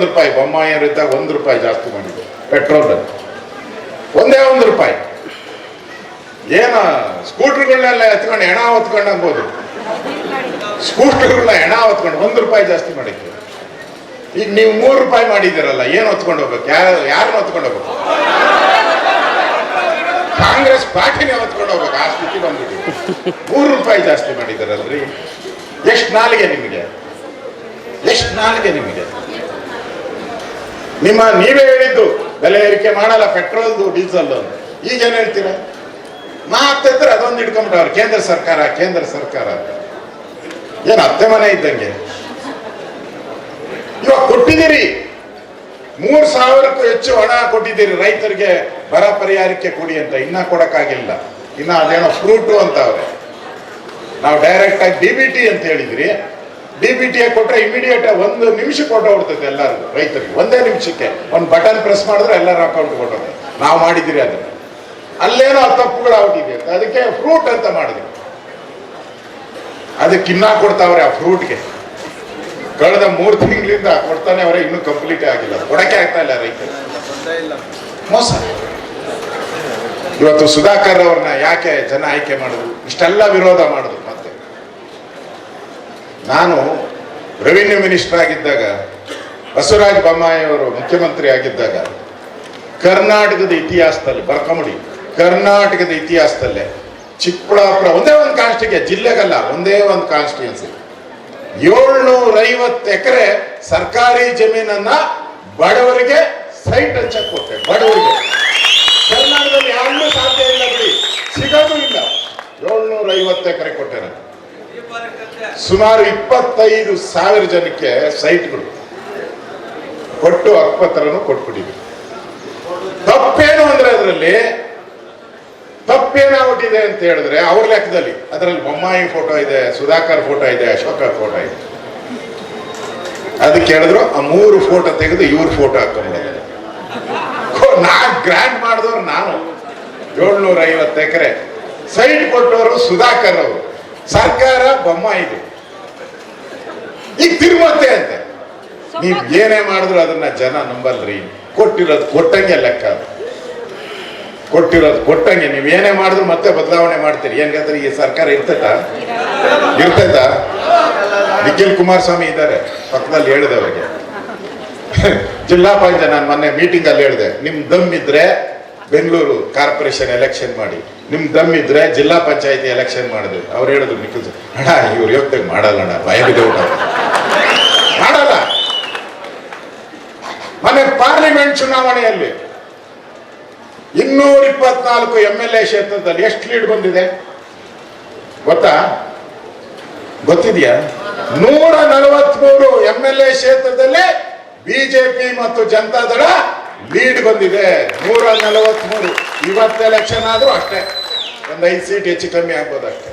ರೂಪಾಯಿ, ಬೊಮ್ಮಾಯಿಯರಿದ್ದಾಗ 1 ರೂಪಾಯಿ ಜಾಸ್ತಿ ಮಾಡಿದ್ರು ಪೆಟ್ರೋಲ್. ಒಂದೇ 1 ರೂಪಾಯಿ. ಏನು ಸ್ಕೂಟರ್ಗಳನ್ನೆಲ್ಲ ಎತ್ಕೊಂಡು ಹೆಣ ಹೊತ್ಕೊಂಡು ಅನ್ಬೋದು, ಸ್ಕೂಟರ್ಗಳನ್ನ ಹೆಣ ಹೊತ್ಕೊಂಡು 1 ರೂಪಾಯಿ ಜಾಸ್ತಿ ಮಾಡಿದ್ರು. ಈಗ ನೀವು 3 ರೂಪಾಯಿ ಮಾಡಿದ್ದೀರಲ್ಲ, ಏನು ಹೊತ್ಕೊಂಡು ಹೋಗ್ಬೇಕು? ಯಾರನ್ನ ಹೊತ್ಕೊಂಡು ಹೋಗ್ಬೇಕು? ಕಾಂಗ್ರೆಸ್ ಪಾರ್ಟಿನೇ ಹೊತ್ಕೊಂಡು ಹೋಗ್ಬೇಕು. ಆ ಸ್ಥಿತಿ ಬಂದ್ಬಿಟ್ಟಿದೆ. 3 ರೂಪಾಯಿ ಜಾಸ್ತಿ ಮಾಡಿದಾರಲ್ರಿ. ಎಷ್ಟು ನಾಲಿಗೆ ನಿಮಗೆ? ಎಷ್ಟು ನಾಲಿಗೆ ನಿಮಗೆ? ನೀವೇ ಹೇಳಿದ್ದು ಬೆಲೆ ಏರಿಕೆ ಮಾಡಲ್ಲ, ಪೆಟ್ರೋಲ್ದು ಡೀಸೆಲ್ ಅಂತ. ಈಗೇನು ಹೇಳ್ತೀರಾ? ಮಾತಿದ್ರೆ ಅದೊಂದು ಹಿಡ್ಕೊಂಡ್ಬಿಟ್ಟವ್ರು, ಕೇಂದ್ರ ಸರ್ಕಾರ ಕೇಂದ್ರ ಸರ್ಕಾರ ಅಂತ. ಏನು ಅತ್ತೆ ಮನೆ ಇದ್ದಂಗೆ. ಇವಾಗ ಕೊಟ್ಟಿದ್ದೀರಿ, 3,000ಕ್ಕೂ ಹೆಚ್ಚು ಹಣ ಕೊಟ್ಟಿದ್ದೀರಿ ರೈತರಿಗೆ ಬರ ಪರಿಹಾರಕ್ಕೆ ಕೊಡಿ ಅಂತ. ಇನ್ನ ಕೊಡಕ್ಕಾಗಿಲ್ಲ. ಇನ್ನ ಅದೇನೋ ಫ್ರೂಟು ಅಂತ ಅವ್ರೆ. ನಾವು ಡೈರೆಕ್ಟ್ ಆಗಿ DBT ಅಂತ ಹೇಳಿದ್ರಿ. DBT ಕೊಟ್ರೆ ಇಮಿಡಿಯೇಟ್ 1 ನಿಮಿಷಕ್ಕೆ ಹೊರಟೋಗ್ಬಿಡ್ತೈತೆ ಎಲ್ಲರಿಗೂ, ರೈತರಿಗೆ. 1 ನಿಮಿಷಕ್ಕೆ ಒಂದು ಬಟನ್ ಪ್ರೆಸ್ ಮಾಡಿದ್ರೆ ಎಲ್ಲರ ಅಕೌಂಟ್ ಕೊಟ್ಟೋದು. ನಾವು ಮಾಡಿದಿರಿ ಅದನ್ನ. ಅಲ್ಲೇನೋ ತಪ್ಪುಗಳು ಆಗ್ಬಿಟ್ಟಿದೆ ಅಂತ ಅದಕ್ಕೆ ಫ್ರೂಟ್ ಅಂತ ಮಾಡಿದ್ವಿ. ಅದಕ್ಕೆ ಇನ್ನ ಕೊಡ್ತಾವ್ರೆ ಆ ಫ್ರೂಟ್ಗೆ. ಕಳೆದ 3 ತಿಂಗಳಿಂದ ಕೊಡ್ತಾನೆ ಅವರೇ, ಇನ್ನೂ ಕಂಪ್ಲೀಟ್ ಆಗಿಲ್ಲ. ಕೊಡಕ್ಕೆ ಆಗ್ತಾ ಇಲ್ಲ ರೈತರು. ಮೋಸ. ಇವತ್ತು ಸುಧಾಕರ್ ಅವ್ರನ್ನ ಯಾಕೆ ಜನ ಆಯ್ಕೆ ಮಾಡಿದ್ರು? ಇಷ್ಟೆಲ್ಲ ವಿರೋಧ ಮಾಡಿದ್ರು. ಮತ್ತೆ ನಾನು ರೆವಿನ್ಯೂ ಮಿನಿಸ್ಟರ್ ಆಗಿದ್ದಾಗ, ಬಸವರಾಜ ಬೊಮ್ಮಾಯಿ ಅವರು ಮುಖ್ಯಮಂತ್ರಿ ಆಗಿದ್ದಾಗ, ಕರ್ನಾಟಕದ ಇತಿಹಾಸದಲ್ಲಿ ಬರ್ಕೊಂಬಿಡಿ, ಕರ್ನಾಟಕದ ಇತಿಹಾಸದಲ್ಲೇ ಚಿಕ್ಕಬಳ್ಳಾಪುರ ಒಂದೇ ಒಂದು ಕಾನ್ಸ್ಟಿಗೆ, ಜಿಲ್ಲೆಗಲ್ಲ, ಒಂದೇ ಒಂದು ಕಾನ್ಸ್ಟಿಟ್ಯೂನ್ಸಿ 750 ಎಕರೆ ಸರ್ಕಾರಿ ಜಮೀನನ್ನ ಬಡವರಿಗೆ ಸೈಟ್ ಹಂಚಕ್ ಕೊಟ್ಟೆ. ಬಡವರಿಗೆ ಕರ್ನಾಟಕದಲ್ಲಿ ಯಾರಿಗೂ ಸಾಧ್ಯ ಇಲ್ಲ ಬಿಡಿ, ಸಿಗೋದು ಇಲ್ಲ. 750 ಎಕರೆ ಕೊಟ್ಟೆ ನಾನು. ಸುಮಾರು 25,000 ಜನಕ್ಕೆ ಸೈಟ್ಗಳು ಕೊಟ್ಟು ಹಕ್ಕುಪತ್ರನು ಕೊಟ್ಬಿಟ್ಟಿದ್ವಿ. ತಪ್ಪೇನು ಅಂದ್ರೆ ಅದರಲ್ಲಿ ತಪ್ಪೇನಾಗ್ಬಿಟ್ಟಿದೆ ಅಂತ ಹೇಳಿದ್ರೆ, ಅವ್ರ ಲೆಕ್ಕದಲ್ಲಿ ಅದರಲ್ಲಿ ಬೊಮ್ಮಾಯಿ ಫೋಟೋ ಇದೆ, ಸುಧಾಕರ್ ಫೋಟೋ ಇದೆ, ಅಶೋಕ ಫೋಟೋ ಇದೆ. ಅದಕ್ಕೆ ಹೇಳಿದ್ರು ಆ 3 ಫೋಟೋ ತೆಗೆದು ಇವ್ರ ಫೋಟೋ ಹಾಕೊಂಡ್ಬಿಡೋದು. ನಾನ್ ಗ್ರ್ಯಾಂಡ್ ಮಾಡಿದವ್ರು ನಾನು. 750 ಎಕರೆ ಸೈಟ್ ಕೊಟ್ಟವರು ಸುಧಾಕರ್ ಅವರು, ಸರ್ಕಾರ ಬೊಮ್ಮಾಯಿದು. ಈಗ ತಿರುಮತ್ತೆ ಅಂತೆ. ನೀವ್ ಏನೇ ಮಾಡಿದ್ರು ಅದನ್ನ ಜನ ನಂಬಲ್ರಿ. ಕೊಟ್ಟಿರೋದು ಕೊಟ್ಟಂಗೆ ಲೆಕ್ಕ. ಕೊಟ್ಟಿರೋದು ಕೊಟ್ಟಂಗೆ. ನೀವ್ ಏನೇ ಮಾಡಿದ್ರು ಮತ್ತೆ ಬದಲಾವಣೆ ಮಾಡ್ತೀರಿ. ಏನ್ಗಂದ್ರೆ ಈ ಸರ್ಕಾರ ಇರ್ತೈತಾ? ನಿಖಿಲ್ ಕುಮಾರಸ್ವಾಮಿ ಇದ್ದಾರೆ ಪಕ್ಕದಲ್ಲಿ. ಹೇಳಿದೆ ಅವರಿಗೆ, ಜಿಲ್ಲಾ ಪಂಚಾಯತ್, ನಾನು ಮೊನ್ನೆ ಮೀಟಿಂಗ್ ಅಲ್ಲಿ ಹೇಳಿದೆ, ನಿಮ್ ದಮ್ ಇದ್ರೆ ಬೆಂಗಳೂರು ಕಾರ್ಪೊರೇಷನ್ ಎಲೆಕ್ಷನ್ ಮಾಡಿ, ನಿಮ್ ದಮ್ ಇದ್ರೆ ಜಿಲ್ಲಾ ಪಂಚಾಯತಿ ಎಲೆಕ್ಷನ್ ಮಾಡಿದ್ರು. ಅವ್ರು ಹೇಳಿದ್ರು, ನಿಖಿಲ್ ಅಣ್ಣ ಇವ್ರು ಯೋಗ್ಯ ಮಾಡಲ್ಲ ಅಣ್ಣ, ಭಯ ಬಿದ್ದೋಟ ಮಾಡಲ್ಲ. ಮೊನ್ನೆ ಪಾರ್ಲಿಮೆಂಟ್ ಚುನಾವಣೆಯಲ್ಲಿ 224 MLA ಕ್ಷೇತ್ರದಲ್ಲಿ ಎಷ್ಟು ಲೀಡ್ ಬಂದಿದೆ ಗೊತ್ತಿದೆಯಾ? 143 MLA ಕ್ಷೇತ್ರದಲ್ಲಿ ಬಿಜೆಪಿ ಮತ್ತು ಜನತಾದಳ ಲೀಡ್ ಬಂದಿದೆ. 143. ಇವತ್ತು ಎಲೆಕ್ಷನ್ ಆದ್ರೂ ಅಷ್ಟೇ, ಒಂದು 5 ಸೀಟ್ ಹೆಚ್ಚು ಕಮ್ಮಿ ಆಗ್ಬೋದು ಅಷ್ಟೇ.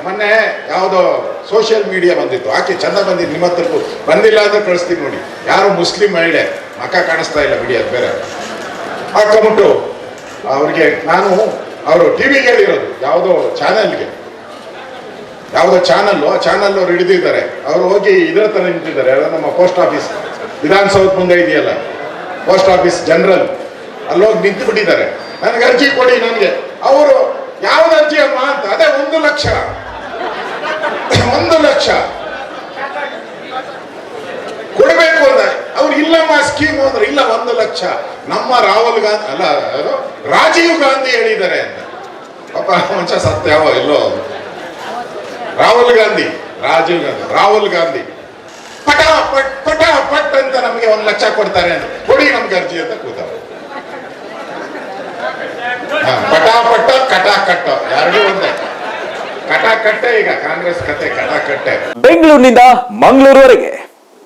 ಮೊನ್ನೆ ಯಾವುದೋ ಸೋಷಿಯಲ್ ಮೀಡಿಯಾ ಬಂದಿತ್ತು, ಆಕೆ ಚಂದ ಬಂದಿದ್ದು, ನಿಮ್ಮ ಹತ್ರಕ್ಕೂ ಬಂದಿಲ್ಲ ಅಂದ್ರೆ ಕಳಿಸ್ತೀನಿ ನೋಡಿ. ಯಾರು ಮುಸ್ಲಿಂ ಮಹಿಳೆ, ಮಕ ಕಾಣಿಸ್ತಾ ಇಲ್ಲ ಬಿಡಿ, ಅದು ಬೇರೆ. ಹಾಕೊಂಬಿಟ್ಟು ಅವ್ರಿಗೆ ನಾನು, ಅವರು ಟಿವಿಗೆ ಹೇಳಿರೋದು, ಯಾವುದೋ ಚಾನಲ್ಗೆ, ಯಾವುದೋ ಚಾನಲ್ ಅವ್ರು ಹಿಡಿದಿದ್ದಾರೆ. ಅವ್ರು ಹೋಗಿ ಇದರ ತರ ನಿಂತಿದ್ದಾರೆ, ನಮ್ಮ ಪೋಸ್ಟ್ ಆಫೀಸ್ ವಿಧಾನಸೌಧ ಮುಂದೆ ಇದೆಯಲ್ಲ, ಪೋಸ್ಟ್ ಆಫೀಸ್ ಜನರಲ್, ಅಲ್ಲೋಗಿ ನಿಂತು ಬಿಟ್ಟಿದ್ದಾರೆ. ನನಗೆ ಅರ್ಜಿ ಕೊಡಿ. ನನಗೆ ಅವರು ಯಾವ್ದು ಅರ್ಜಿ ಅಮ್ಮ ಅಂತ, ಅದೇ 1 ಲಕ್ಷ 1 ಲಕ್ಷ ಕೊಡಬೇಕು ಅಂದ್ರೆ ಅವ್ರು ಇಲ್ಲಮ್ಮ ಸ್ಕೀಮ್ ಅಂದ್ರೆ ಇಲ್ಲ 1 ಲಕ್ಷ. ನಮ್ಮ ರಾಹುಲ್ ಗಾಂಧಿ ಅಲ್ಲ, ರಾಜೀವ್ ಗಾಂಧಿ ಹೇಳಿದ್ದಾರೆ ಅಂತ. ಪಾಪ ಮನುಷ್ಯ ಸತ್ಯಾವ ಎಲ್ಲೋ. ರಾಹುಲ್ ಗಾಂಧಿ ಪಟ ಪಟ್ ಅಂತ ನಮಗೆ 1 ಲಕ್ಷ ಕೊಡ್ತಾರೆ ಅಂತ, ಕೊಡಿ ನಮ್ಗೆ ಅರ್ಜಿ ಅಂತ ಕೂತಾರೆ. ಪಟ ಕಟ ಎರಡೂ ಒಂದೇ. ಕಟ್ಟೆ. ಈಗ ಕಾಂಗ್ರೆಸ್ ಕತೆ ಕಟ್ಟೆ. ಬೆಂಗಳೂರಿನಿಂದ ಮಂಗಳೂರುವರೆಗೆ,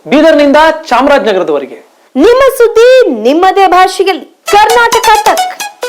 ಬೀದರ್ನಿಂದ ಚಾಮರಾಜನಗರದವರೆಗೆ ನಿಮ್ಮ ಸುದ್ದಿ ನಿಮ್ಮದೇ ಭಾಷೆಯಲ್ಲಿ. ಕರ್ನಾಟಕ ತಕ್.